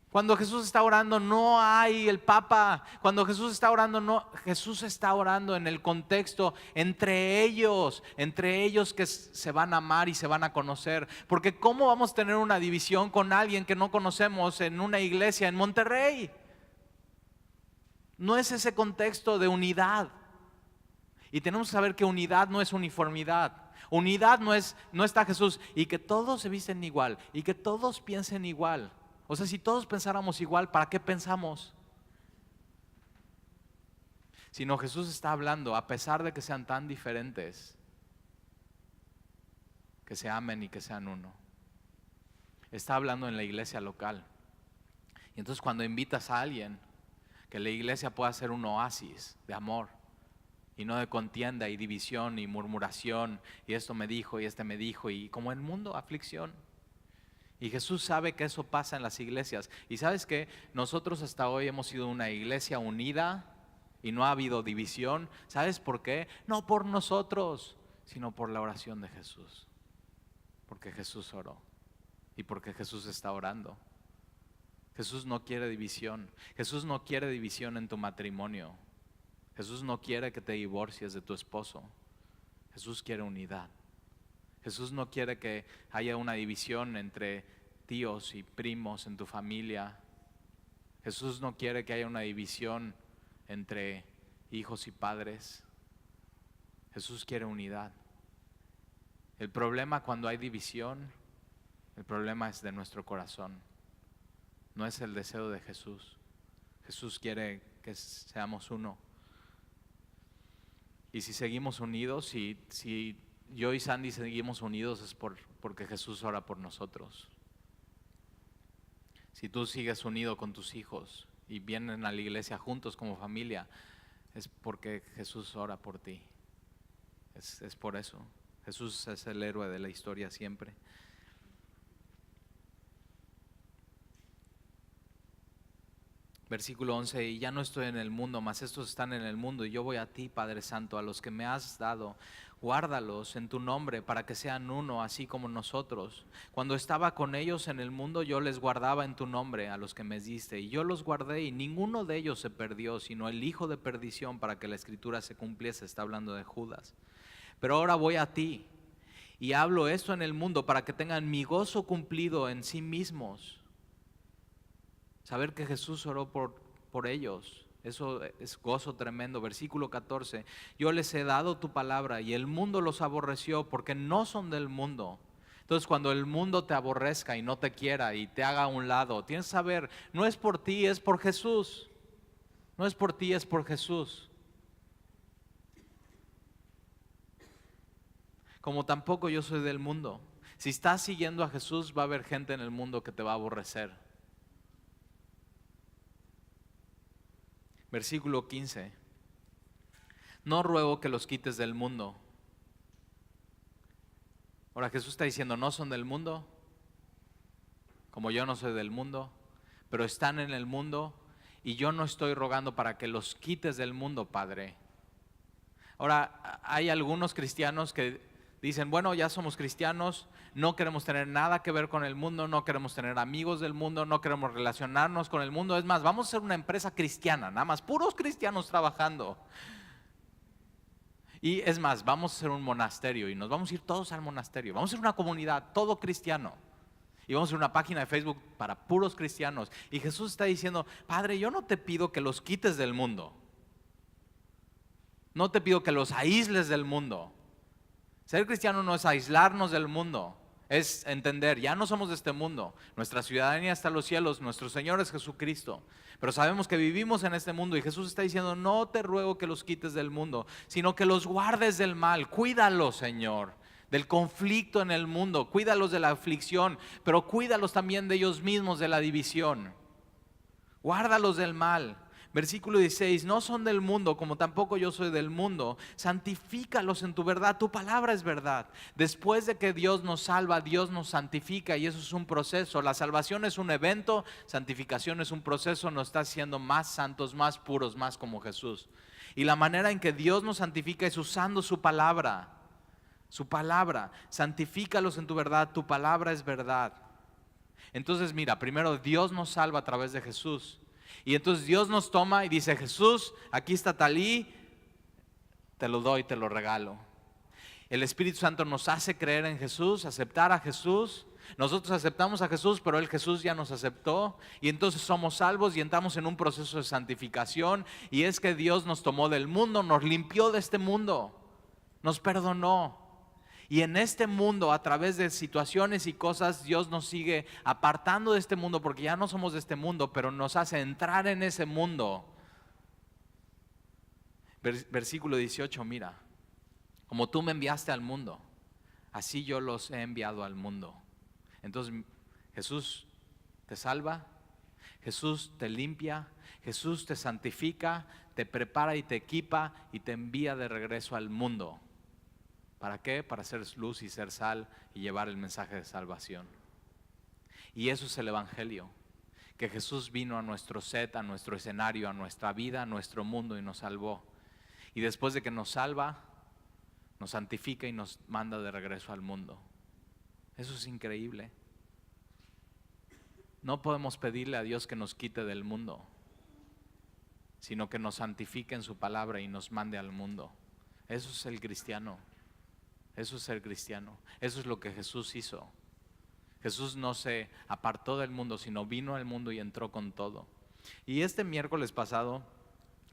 Cuando Jesús está orando, no hay el Papa. Cuando Jesús está orando, no. Jesús está orando en el contexto entre ellos que se van a amar y se van a conocer. Porque ¿cómo vamos a tener una división con alguien que no conocemos en una iglesia en Monterrey? No es ese contexto de unidad. Y tenemos que saber que unidad no es uniformidad. Unidad no está Jesús y que todos se visten igual y que todos piensen igual. O sea, si todos pensáramos igual, ¿para qué pensamos? Sino Jesús está hablando, a pesar de que sean tan diferentes, que se amen y que sean uno. Está hablando en la iglesia local. Y entonces cuando invitas a alguien, que la iglesia pueda ser un oasis de amor y no de contienda y división y murmuración y esto me dijo y este me dijo y como en el mundo, aflicción. Y Jesús sabe que eso pasa en las iglesias. Y sabes que nosotros hasta hoy hemos sido una iglesia unida y no ha habido división. ¿Sabes por qué? No por nosotros, sino por la oración de Jesús. Porque Jesús oró y porque Jesús está orando. Jesús no quiere división. Jesús no quiere división en tu matrimonio. Jesús no quiere que te divorcies de tu esposo. Jesús quiere unidad. Jesús no quiere que haya una división entre tíos y primos en tu familia. Jesús no quiere que haya una división entre hijos y padres. Jesús quiere unidad. El problema cuando hay división, el problema es de nuestro corazón. No es el deseo de Jesús. Jesús quiere que seamos uno. Y si seguimos unidos, si yo y Sandy seguimos unidos es porque Jesús ora por nosotros. Si tú sigues unido con tus hijos y vienen a la iglesia juntos como familia, es porque Jesús ora por ti. Es por eso. Jesús es el héroe de la historia siempre. Versículo 11, y ya no estoy en el mundo, mas estos están en el mundo, y yo voy a ti, Padre Santo, a los que me has dado, guárdalos en tu nombre, para que sean uno, así como nosotros. Cuando estaba con ellos en el mundo, yo les guardaba en tu nombre, a los que me diste, y yo los guardé, y ninguno de ellos se perdió, sino el hijo de perdición, para que la escritura se cumpliese. Está hablando de Judas. Pero ahora voy a ti, y hablo esto en el mundo, para que tengan mi gozo cumplido en sí mismos. Saber que Jesús oró por ellos, eso es gozo tremendo. Versículo 14, yo les he dado tu palabra y el mundo los aborreció porque no son del mundo, Entonces, cuando el mundo te aborrezca y no te quiera y te haga a un lado, tienes que saber, no es por ti, es por Jesús. No es por ti, es por Jesús. Como tampoco yo soy del mundo. Si estás siguiendo a Jesús, va a haber gente en el mundo que te va a aborrecer. Versículo 15. No ruego que los quites del mundo. Ahora Jesús está diciendo, no son del mundo, como yo no soy del mundo, pero están en el mundo y yo no estoy rogando para que los quites del mundo, Padre. Ahora, hay algunos cristianos que dicen, bueno, ya somos cristianos, no queremos tener nada que ver con el mundo, no queremos tener amigos del mundo, no queremos relacionarnos con el mundo. Es más, vamos a ser una empresa cristiana, nada más, puros cristianos trabajando. Y es más, vamos a ser un monasterio y nos vamos a ir todos al monasterio. Vamos a ser una comunidad, todo cristiano. Y vamos a hacer una página de Facebook para puros cristianos. Y Jesús está diciendo, Padre, yo no te pido que los quites del mundo. No te pido que los aísles del mundo. Ser cristiano no es aislarnos del mundo. Es entender, ya no somos de este mundo. Nuestra ciudadanía está en los cielos, nuestro Señor es Jesucristo. Pero sabemos que vivimos en este mundo y Jesús está diciendo, no te ruego que los quites del mundo, sino que los guardes del mal. Cuídalos, Señor, del conflicto en el mundo. Cuídalos de la aflicción, pero cuídalos también de ellos mismos, de la división. Guárdalos del mal. Versículo 16, no son del mundo, como tampoco yo soy del mundo. Santifícalos en tu verdad, tu palabra es verdad. Después de que Dios nos salva, Dios nos santifica y eso es un proceso. La salvación es un evento, santificación es un proceso, nos está haciendo más santos, más puros, más como Jesús. Y la manera en que Dios nos santifica es usando su palabra. Su palabra, santifícalos en tu verdad, tu palabra es verdad. Entonces mira, primero Dios nos salva a través de Jesús. Y entonces Dios nos toma y dice, Jesús, aquí está Talí, te lo doy, te lo regalo. El Espíritu Santo nos hace creer en Jesús, aceptar a Jesús. Nosotros aceptamos a Jesús, pero Jesús ya nos aceptó. Y entonces somos salvos y entramos en un proceso de santificación. Y es que Dios nos tomó del mundo, nos limpió de este mundo, nos perdonó. Y en este mundo, a través de situaciones y cosas, Dios nos sigue apartando de este mundo porque ya no somos de este mundo, pero nos hace entrar en ese mundo. Versículo 18, mira, como tú me enviaste al mundo, así yo los he enviado al mundo. Entonces Jesús te salva, Jesús te limpia, Jesús te santifica, te prepara y te equipa y te envía de regreso al mundo. ¿Para qué? Para ser luz y ser sal y llevar el mensaje de salvación. Y eso es el Evangelio, que Jesús vino a nuestro set, a nuestro escenario, a nuestra vida, a nuestro mundo y nos salvó. Y después de que nos salva, nos santifica y nos manda de regreso al mundo. Eso es increíble. No podemos pedirle a Dios que nos quite del mundo, sino que nos santifique en su palabra y nos mande al mundo. Eso es el cristiano. Eso es ser cristiano. Eso es lo que Jesús hizo. Jesús no se apartó del mundo, sino vino al mundo y entró con todo. Y este miércoles pasado,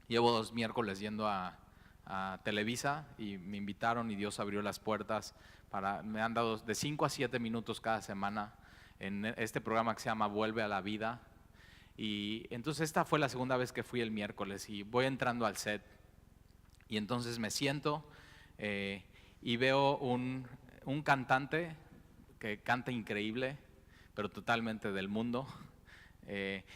llevo 2 miércoles yendo a Televisa y me invitaron y Dios abrió las puertas. Me han dado de 5 a 7 minutos cada semana en este programa que se llama Vuelve a la Vida. Y entonces esta fue la segunda vez que fui el miércoles y voy entrando al set. Y entonces me siento y veo un cantante que canta increíble, pero totalmente del mundo.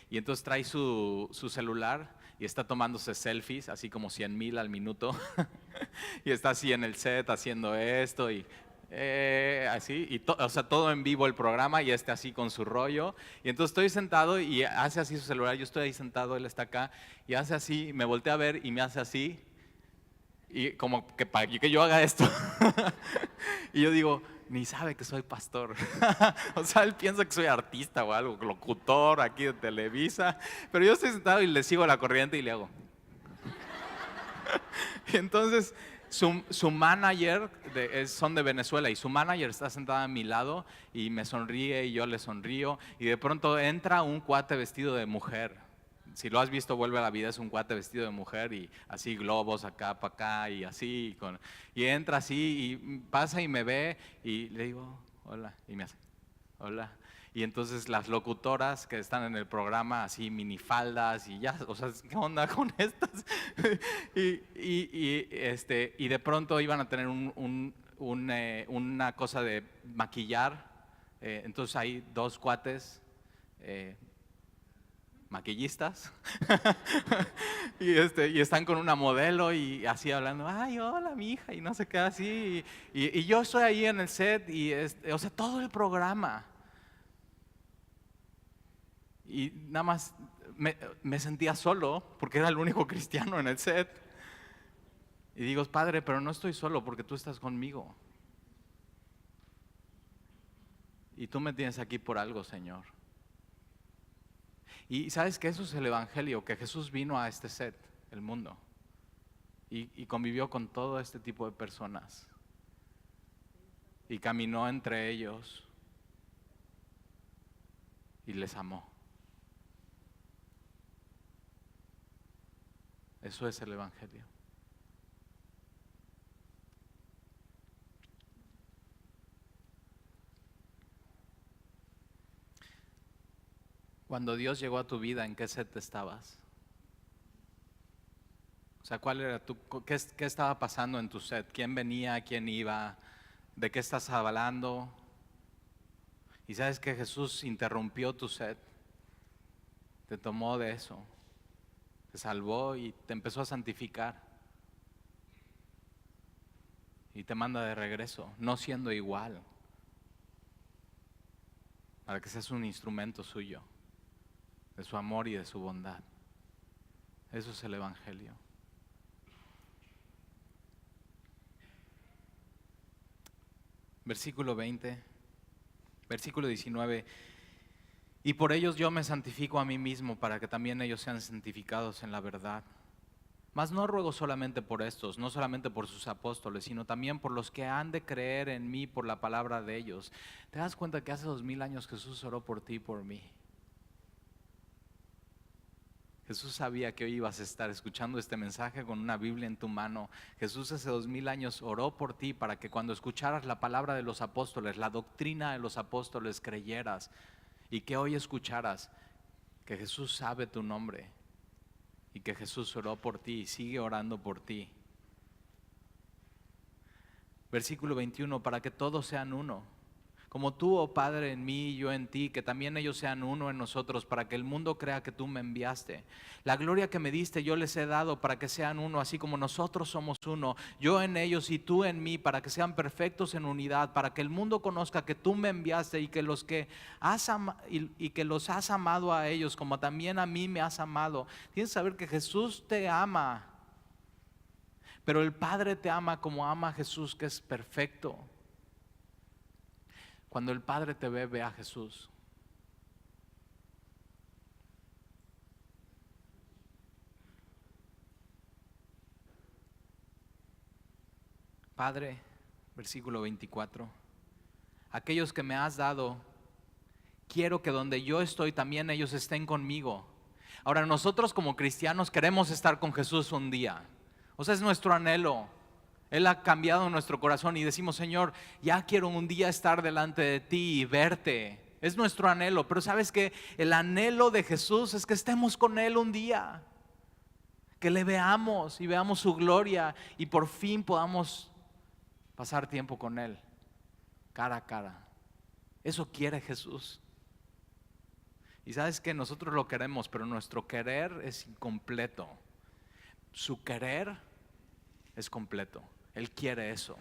Y entonces trae su celular y está tomándose selfies, así como 100,000 al minuto. Y está así en el set haciendo esto y así, y o sea, todo en vivo el programa y así con su rollo. Y entonces estoy sentado y hace así su celular, yo estoy ahí sentado, él está acá, y hace así, me voltea a ver y me hace así. Y como que para que yo haga esto. Y yo digo, ni sabe que soy pastor. O sea, él piensa que soy artista o algo, locutor aquí de Televisa. Pero yo estoy sentado y le sigo la corriente y le hago. Y entonces su manager son de Venezuela y su manager está sentada a mi lado y me sonríe y yo le sonrío. Y de pronto entra un cuate vestido de mujer. Si lo has visto, Vuelve a la Vida, es un cuate vestido de mujer y así globos acá para acá y así. Y entra así y pasa y me ve y le digo, hola, y me hace, hola. Y entonces las locutoras que están en el programa, así minifaldas y ya, o sea, ¿qué onda con estas? Y de pronto iban a tener una cosa de maquillar, entonces hay dos cuates maquillistas y están con una modelo y así hablando, ay, hola, mi hija, y no sé qué, así. Y yo estoy ahí en el set y, o sea, todo el programa. Y nada más me sentía solo porque era el único cristiano en el set. Y digo, Padre, pero no estoy solo porque tú estás conmigo. Y tú me tienes aquí por algo, Señor. Y sabes que eso es el Evangelio, que Jesús vino a este set, el mundo, y convivió con todo este tipo de personas. Y caminó entre ellos y les amó. Eso es el Evangelio. Cuando Dios llegó a tu vida, ¿en qué set estabas? O sea, ¿cuál era qué estaba pasando en tu set? ¿Quién venía? ¿Quién iba? ¿De qué estás hablando? Y sabes que Jesús interrumpió tu set, te tomó de eso, te salvó y te empezó a santificar. Y te manda de regreso, no siendo igual, para que seas un instrumento suyo, de su amor y de su bondad. Eso es el Evangelio. Versículo 20, versículo 19. Y por ellos yo me santifico a mí mismo, para que también ellos sean santificados en la verdad. Mas no ruego solamente por estos, no solamente por sus apóstoles, sino también por los que han de creer en mí por la palabra de ellos. ¿Te das cuenta que hace 2000 años Jesús oró por ti y por mí? Jesús sabía que hoy ibas a estar escuchando este mensaje con una Biblia en tu mano. Jesús hace 2000 años oró por ti para que cuando escucharas la palabra de los apóstoles, la doctrina de los apóstoles, creyeras, y que hoy escucharas que Jesús sabe tu nombre y que Jesús oró por ti y sigue orando por ti. Versículo 21, para que todos sean uno. Como tú, oh Padre, en mí y yo en ti, que también ellos sean uno en nosotros, para que el mundo crea que tú me enviaste. La gloria que me diste yo les he dado para que sean uno, así como nosotros somos uno, yo en ellos y tú en mí, para que sean perfectos en unidad, para que el mundo conozca que tú me enviaste y que los has amado a ellos, como también a mí me has amado. Tienes que saber que Jesús te ama, pero el Padre te ama como ama a Jesús, que es perfecto. Cuando el Padre te ve, ve a Jesús. Padre, versículo 24, aquellos que me has dado, quiero que donde yo estoy también ellos estén conmigo. Ahora nosotros como cristianos queremos estar con Jesús un día. O sea, es nuestro anhelo. Él ha cambiado nuestro corazón y decimos, Señor, ya quiero un día estar delante de ti y verte. Es nuestro anhelo, pero ¿sabes qué? El anhelo de Jesús es que estemos con Él un día, que le veamos y veamos su gloria y por fin podamos pasar tiempo con Él, cara a cara. Eso quiere Jesús. Y sabes que nosotros lo queremos, pero nuestro querer es incompleto. Su querer es completo. Él quiere eso.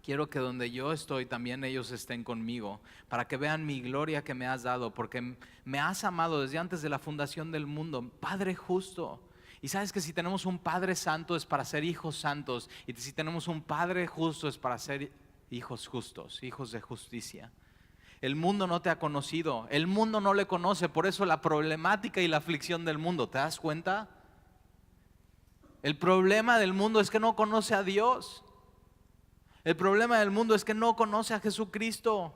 Quiero que donde yo estoy también ellos estén conmigo, para que vean mi gloria que me has dado, porque me has amado desde antes de la fundación del mundo. Padre justo. Y sabes que si tenemos un Padre santo es para ser hijos santos, y si tenemos un Padre justo es para ser hijos justos, hijos de justicia. El mundo no te ha conocido, el mundo no le conoce, por eso la problemática y la aflicción del mundo. ¿Te das cuenta? El problema del mundo es que no conoce a Dios. El problema del mundo es que no conoce a Jesucristo.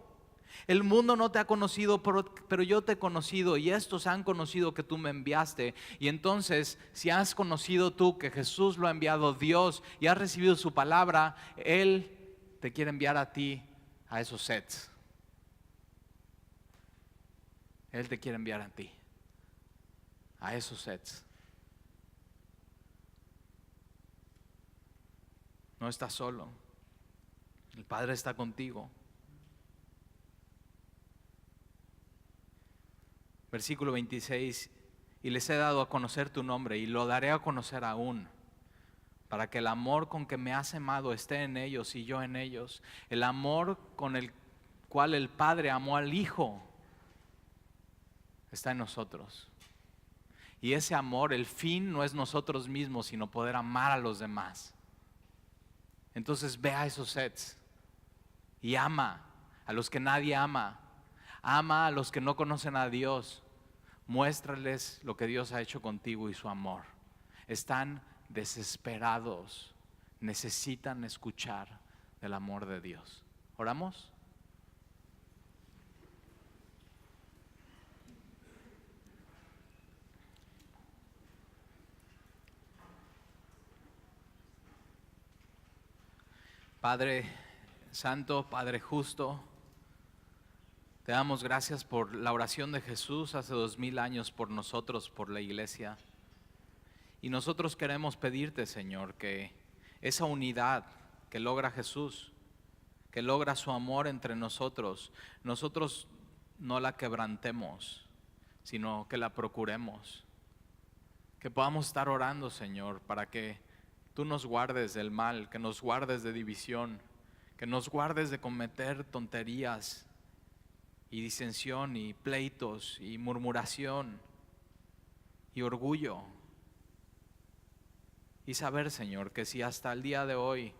El mundo no te ha conocido, pero yo te he conocido y estos han conocido que tú me enviaste. Y entonces, si has conocido tú que Jesús lo ha enviado Dios y has recibido su palabra, Él te quiere enviar a ti a esos sets. Él te quiere enviar a ti a esos sets. No estás solo. El Padre está contigo. Versículo 26, y les he dado a conocer tu nombre y lo daré a conocer aún, para que el amor con que me has amado esté en ellos y yo en ellos. El amor con el cual el Padre amó al Hijo está en nosotros. Y ese amor, el fin no es nosotros mismos, sino poder amar a los demás. Entonces ve a esos sets y ama a los que nadie ama. Ama a los que no conocen a Dios. Muéstrales lo que Dios ha hecho contigo y su amor. Están desesperados. Necesitan escuchar del amor de Dios. ¿Oramos? Padre Santo, Padre Justo, te damos gracias por la oración de Jesús hace 2000 años por nosotros, por la iglesia. Y nosotros queremos pedirte, Señor, que esa unidad que logra Jesús, que logra su amor entre nosotros no la quebrantemos, sino que la procuremos. Que podamos estar orando, Señor, para que tú nos guardes del mal, que nos guardes de división, que nos guardes de cometer tonterías y disensión y pleitos y murmuración y orgullo. Y saber, Señor, que si hasta el día de hoy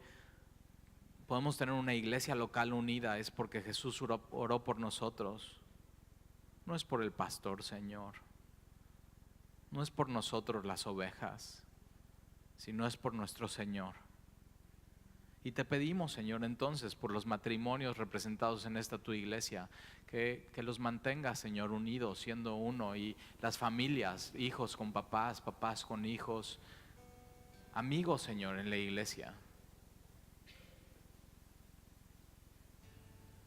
podemos tener una iglesia local unida es porque Jesús oró por nosotros. No es por el pastor, Señor. No es por nosotros las ovejas, sino es por nuestro Señor. Y te pedimos, Señor, entonces, por los matrimonios representados en esta tu iglesia, que los mantengas, Señor, unidos, siendo uno, y las familias, hijos con papás, papás con hijos, amigos, Señor, en la iglesia.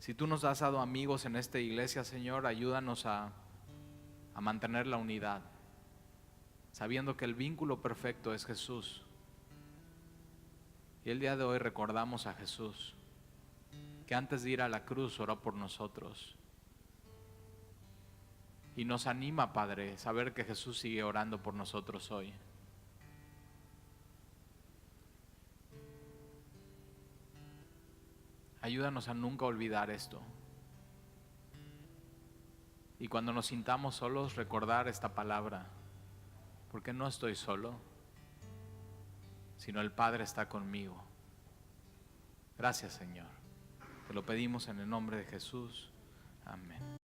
Si tú nos has dado amigos en esta iglesia, Señor, ayúdanos a mantener la unidad, sabiendo que el vínculo perfecto es Jesús. Y el día de hoy recordamos a Jesús, que antes de ir a la cruz oró por nosotros. Y nos anima, Padre, saber que Jesús sigue orando por nosotros hoy. Ayúdanos a nunca olvidar esto. Y cuando nos sintamos solos, recordar esta palabra, porque no estoy solo, sino el Padre está conmigo. Gracias, Señor. Te lo pedimos en el nombre de Jesús. Amén.